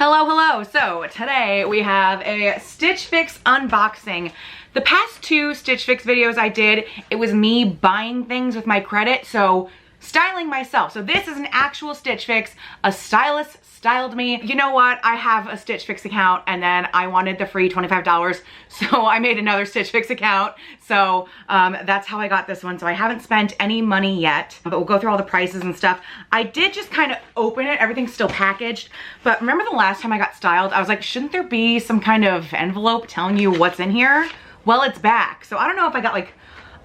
Hello, hello. So today we have a Stitch Fix unboxing. The past two Stitch Fix videos I did, it was me buying things with my credit, so styling myself. So this is an actual Stitch Fix. A stylist styled me. You know what? I have a Stitch Fix account and then I wanted the free $25, so I made another Stitch Fix account. So that's how I got this one. So I haven't spent any money yet, but we'll go through all the prices and stuff. I did just kind of open it. Everything's still packaged. But remember the last time I got styled, I was like, shouldn't there be some kind of envelope telling you what's in here? Well, it's back. So I don't know if I got like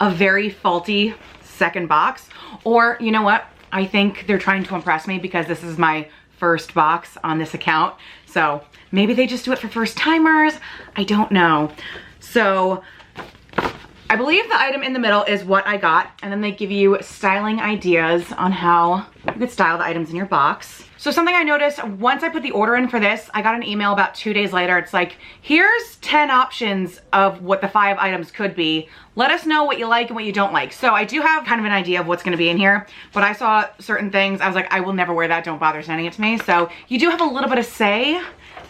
a very faulty second box, or you know what? I think they're trying to impress me because this is my first box on this account. So maybe they just do it for first timers. I don't know. So I believe the item in the middle is what I got, and then they give you styling ideas on how you could style the items in your box. So something I noticed once I put the order in for this, I got an email about 2 days later. It's like, here's 10 options of what the 5 items could be. Let us know what you like and what you don't like. So I do have kind of an idea of what's gonna be in here, but I saw certain things. I was like, I will never wear that. Don't bother sending it to me. So you do have a little bit of say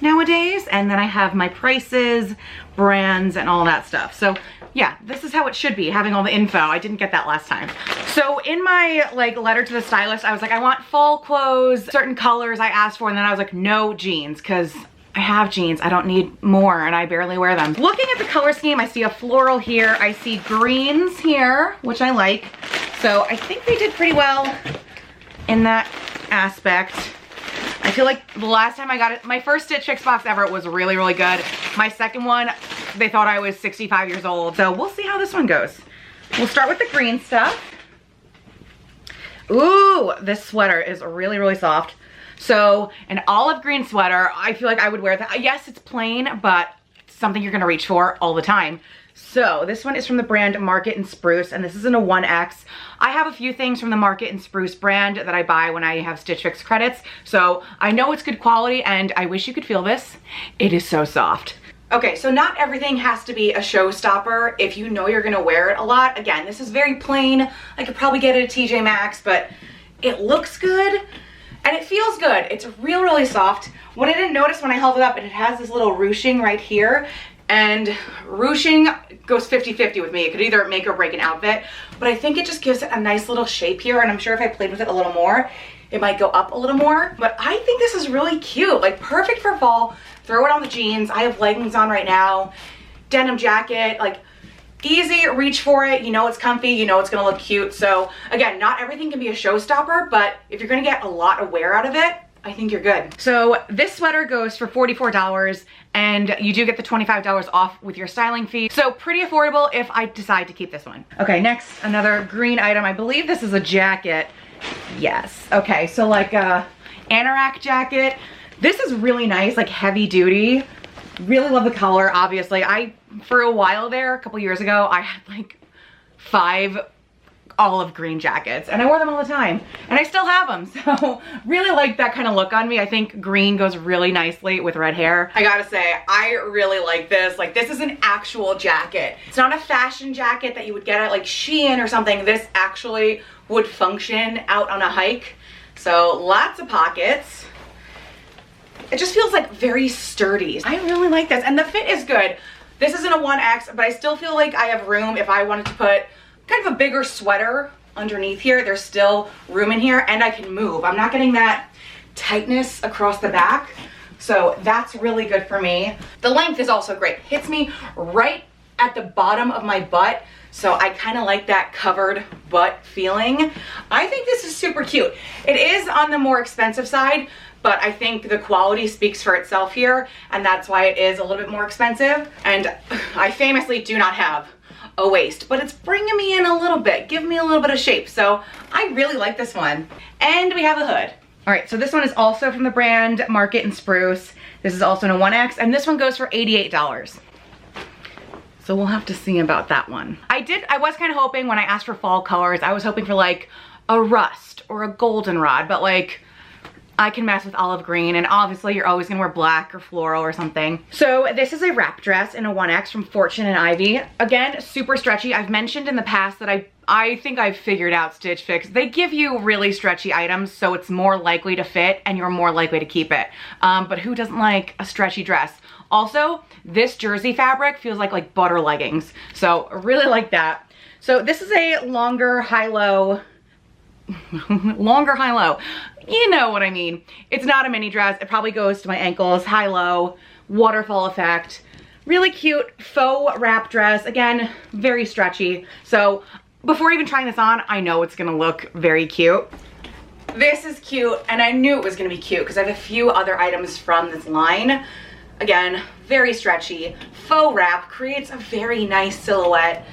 nowadays. And then I have my prices, brands, and all that stuff. So yeah, this is how it should be, having all the info. I didn't get that last time. So in my letter to the stylist, I was like, I want fall clothes, certain colors I asked for, and then I was like, no jeans, because I have jeans. I don't need more, and I barely wear them. Looking at the color scheme, I see a floral here. I see greens here, which I like. So I think they did pretty well in that aspect. I feel like the last time I got it, my first Stitch Fix box ever was really, really good. My second one, they thought I was 65 years old. So we'll see how this one goes. We'll start with the green stuff. Ooh, this sweater is really, really soft. So an olive green sweater, I feel like I would wear that. Yes, it's plain, but it's something you're gonna reach for all the time. So this one is from the brand Market and Spruce, and this is in a 1X. I have a few things from the Market and Spruce brand that I buy when I have Stitch Fix credits. So I know it's good quality, and I wish you could feel this. It is so soft. Okay, so not everything has to be a showstopper if you know you're gonna wear it a lot. Again, this is very plain. I could probably get it at TJ Maxx, but it looks good and it feels good. It's really soft. What I didn't notice when I held it up, it has this little ruching right here, and ruching goes 50-50 with me. It could either make or break an outfit, but I think it just gives it a nice little shape here, and I'm sure if I played with it a little more, it might go up a little more. But I think this is really cute, like perfect for fall. Throw it on the jeans. I have leggings on right now, denim jacket, like easy, reach for it. You know it's comfy, you know it's gonna look cute. So again, not everything can be a showstopper, but if you're gonna get a lot of wear out of it, I think you're good. So this sweater goes for $44, and you do get the $25 off with your styling fee. So pretty affordable if I decide to keep this one. Okay, next, another green item. I believe this is a jacket. Yes, okay, so like a anorak jacket. This is really nice, like heavy duty. Really love the color, obviously. For a while there, a couple years ago, I had like 5 olive green jackets, and I wore them all the time, and I still have them. So really like that kind of look on me. I think green goes really nicely with red hair. I gotta say, I really like this. Like, this is an actual jacket. It's not a fashion jacket that you would get at like Shein or something. This actually would function out on a hike. So lots of pockets. It just feels like very sturdy. I really like this, and the fit is good. This isn't a 1X, but I still feel like I have room if I wanted to put kind of a bigger sweater underneath here. There's still room in here, and I can move. I'm not getting that tightness across the back, so that's really good for me. The length is also great. Hits me right at the bottom of my butt, so I kind of like that covered butt feeling. I think this is super cute. It is on the more expensive side, but I think the quality speaks for itself here, and that's why it is a little bit more expensive. And I famously do not have a waist, but it's bringing me in a little bit, giving me a little bit of shape. So I really like this one. And we have a hood. All right, so this one is also from the brand Market and Spruce. This is also in a 1X, and this one goes for $88. So we'll have to see about that one. I was kind of hoping when I asked for fall colors, I was hoping for like a rust or a goldenrod, but like, I can mess with olive green, and obviously you're always gonna wear black or floral or something. So this is a wrap dress in a 1X from Fortune and Ivy. Again, super stretchy. I've mentioned in the past that I think I've figured out Stitch Fix. They give you really stretchy items, so it's more likely to fit and you're more likely to keep it. But who doesn't like a stretchy dress? Also, this jersey fabric feels like butter leggings. So I really like that. So this is a longer high-low, longer high-low. You know what I mean. It's not a mini dress. It probably goes to my ankles, high-low, waterfall effect. Really cute faux wrap dress. Again, very stretchy. So before even trying this on, I know it's gonna look very cute. This is cute, and I knew it was gonna be cute because I have a few other items from this line. Again, very stretchy. Faux wrap creates a very nice silhouette.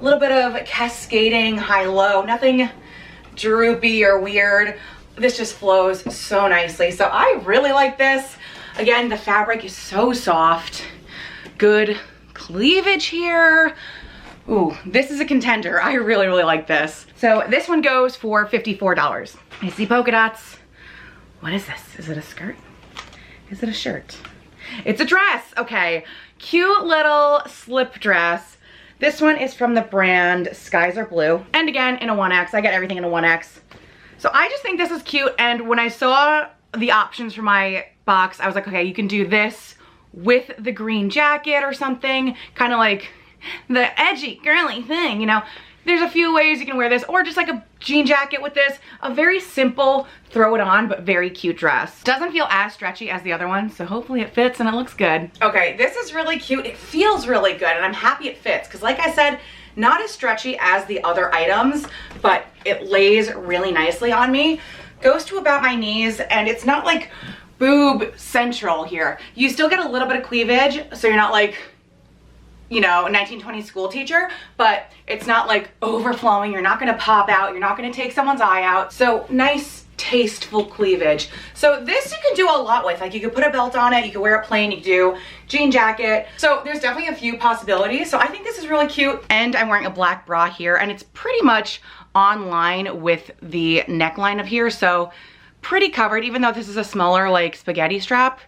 A little bit of cascading high-low, nothing droopy or weird. This just flows so nicely. So I really like this. Again, the fabric is so soft. Good cleavage here. Ooh, this is a contender. I really, really like this. So this one goes for $54. I see polka dots. What is this? Is it a skirt? Is it a shirt? It's a dress. Okay, cute little slip dress. This one is from the brand Skies Are Blue. And again, in a 1X. I get everything in a 1X. So I just think this is cute, and when I saw the options for my box, I was like, okay, you can do this with the green jacket or something, kind of like the edgy, girly thing, you know. There's a few ways you can wear this, or just like a jean jacket with this. A very simple, throw it on, but very cute dress. Doesn't feel as stretchy as the other one, so hopefully it fits and it looks good. Okay, this is really cute. It feels really good, and I'm happy it fits, because like I said, not as stretchy as the other items, but it lays really nicely on me. Goes to about my knees, and it's not like boob central here. You still get a little bit of cleavage, so you're not like, you know, a 1920s school teacher, but it's not like overflowing. You're not gonna pop out. You're not gonna take someone's eye out. So nice, tasteful cleavage. So this you can do a lot with. Like you could put a belt on it, you could wear it plain, you could do jean jacket. So there's definitely a few possibilities. So I think this is really cute. And I'm wearing a black bra here, and it's pretty much on line with the neckline of here. So pretty covered, even though this is a smaller like spaghetti strap.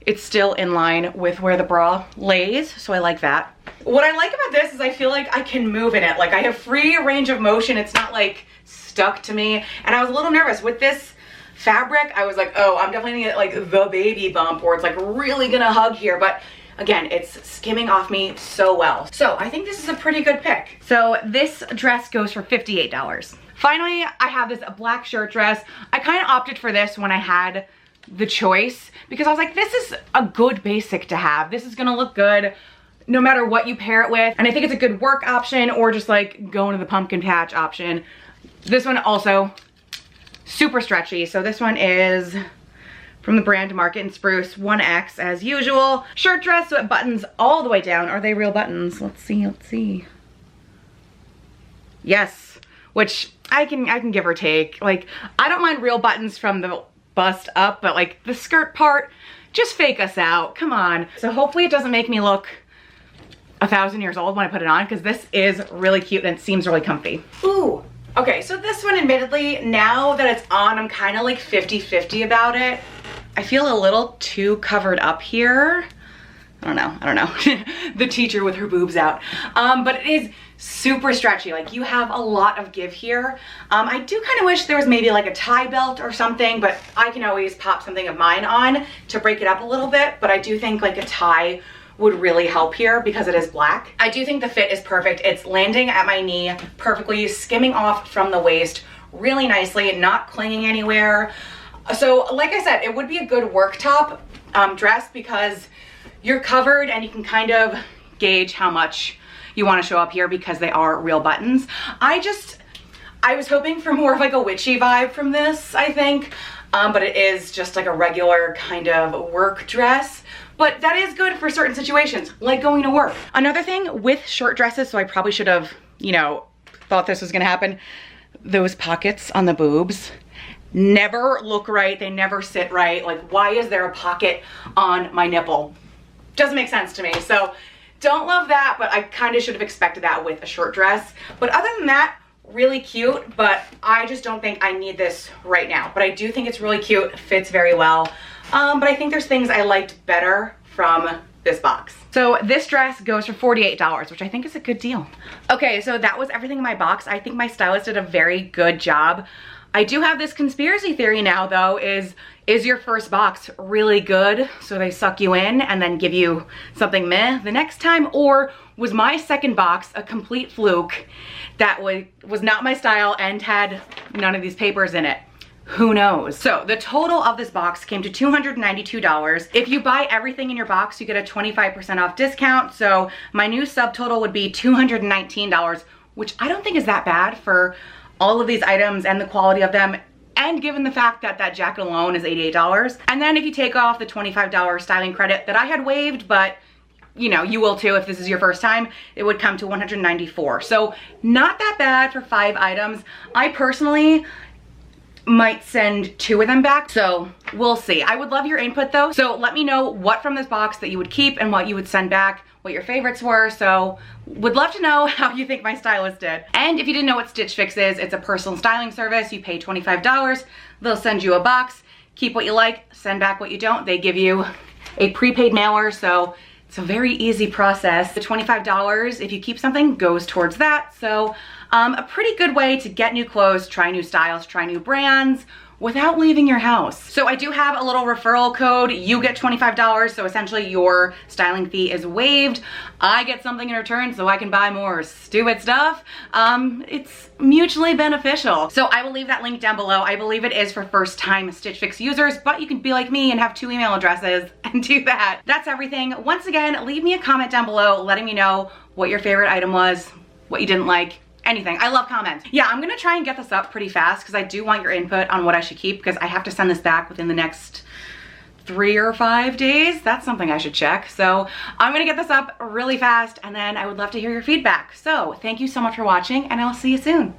It's still in line with where the bra lays, so I like that. What I like about this is I feel like I can move in it. Like I have free range of motion. It's not like stuck to me. And I was a little nervous with this fabric. I was like, oh, I'm definitely gonna get like the baby bump, or it's like really gonna hug here. But again, it's skimming off me so well. So I think this is a pretty good pick. So this dress goes for $58. Finally, I have this black shirt dress. I kind of opted for this when I had the choice, because I was like, this is a good basic to have. This is gonna look good no matter what you pair it with. And I think it's a good work option, or just like going to the pumpkin patch option. This one also super stretchy. So this one is from the brand Market and Spruce, 1X as usual. Shirt dress, so it buttons all the way down. Are they real buttons? Let's see, let's see. Yes, which I can give or take. Like, I don't mind real buttons from the bust up, but like the skirt part, just fake us out, come on. So hopefully it doesn't make me look 1,000 years old when I put it on, because this is really cute and it seems really comfy. Ooh, okay, so this one, admittedly, now that it's on, I'm kind of like 50-50 about it. I feel a little too covered up here. I don't know. The teacher with her boobs out. But it is super stretchy. Like, you have a lot of give here. I do kind of wish there was maybe like a tie belt or something, but I can always pop something of mine on to break it up a little bit. But I do think like a tie would really help here because it is black. I do think the fit is perfect. It's landing at my knee perfectly, skimming off from the waist really nicely, not clinging anywhere. So like I said, it would be a good work top dress because you're covered and you can kind of gauge how much you want to show up here because they are real buttons. I was hoping for more of like a witchy vibe from this, I think, but it is just like a regular kind of work dress. But that is good for certain situations, like going to work. Another thing with short dresses, so I probably should have, you know, thought this was gonna happen, those pockets on the boobs never look right, they never sit right. Like, why is there a pocket on my nipple? Doesn't make sense to me. So don't love that, but I kind of should have expected that with a short dress. But other than that, really cute, but I just don't think I need this right now. But I do think it's really cute, fits very well. But I think there's things I liked better from this box. So this dress goes for $48, which I think is a good deal. Okay, so that was everything in my box. I think my stylist did a very good job. I do have this conspiracy theory now though, is your first box really good so they suck you in and then give you something meh the next time? Or was my second box a complete fluke that was not my style and had none of these papers in it? Who knows? So the total of this box came to $292. If you buy everything in your box, you get a 25% off discount. So my new subtotal would be $219, which I don't think is that bad for all of these items and the quality of them. And given the fact that that jacket alone is $88. And then if you take off the $25 styling credit that I had waived, but you know, you will too if this is your first time, it would come to $194. So not that bad for 5 items. I personally might send 2 of them back, so we'll see. I would love your input though, so let me know what from this box that you would keep and what you would send back, what your favorites were. So would love to know how you think my stylist did. And if you didn't know what Stitch Fix is, it's a personal styling service. You pay $25, they'll send you a box, keep what you like, send back what you don't. They give you a prepaid mailer, so it's a very easy process. The $25, if you keep something, goes towards that. So a pretty good way to get new clothes, try new styles, try new brands without leaving your house. So I do have a little referral code. You get $25, so essentially your styling fee is waived. I get something in return so I can buy more stupid stuff. It's mutually beneficial. So I will leave that link down below. I believe it is for first time Stitch Fix users, but you can be like me and have 2 email addresses and do that. That's everything. Once again, leave me a comment down below letting me know what your favorite item was, what you didn't like, anything. I love comments. Yeah, I'm gonna try and get this up pretty fast because I do want your input on what I should keep, because I have to send this back within the next 3 or 5 days. That's something I should check. So I'm gonna get this up really fast and then I would love to hear your feedback. So thank you so much for watching and I'll see you soon.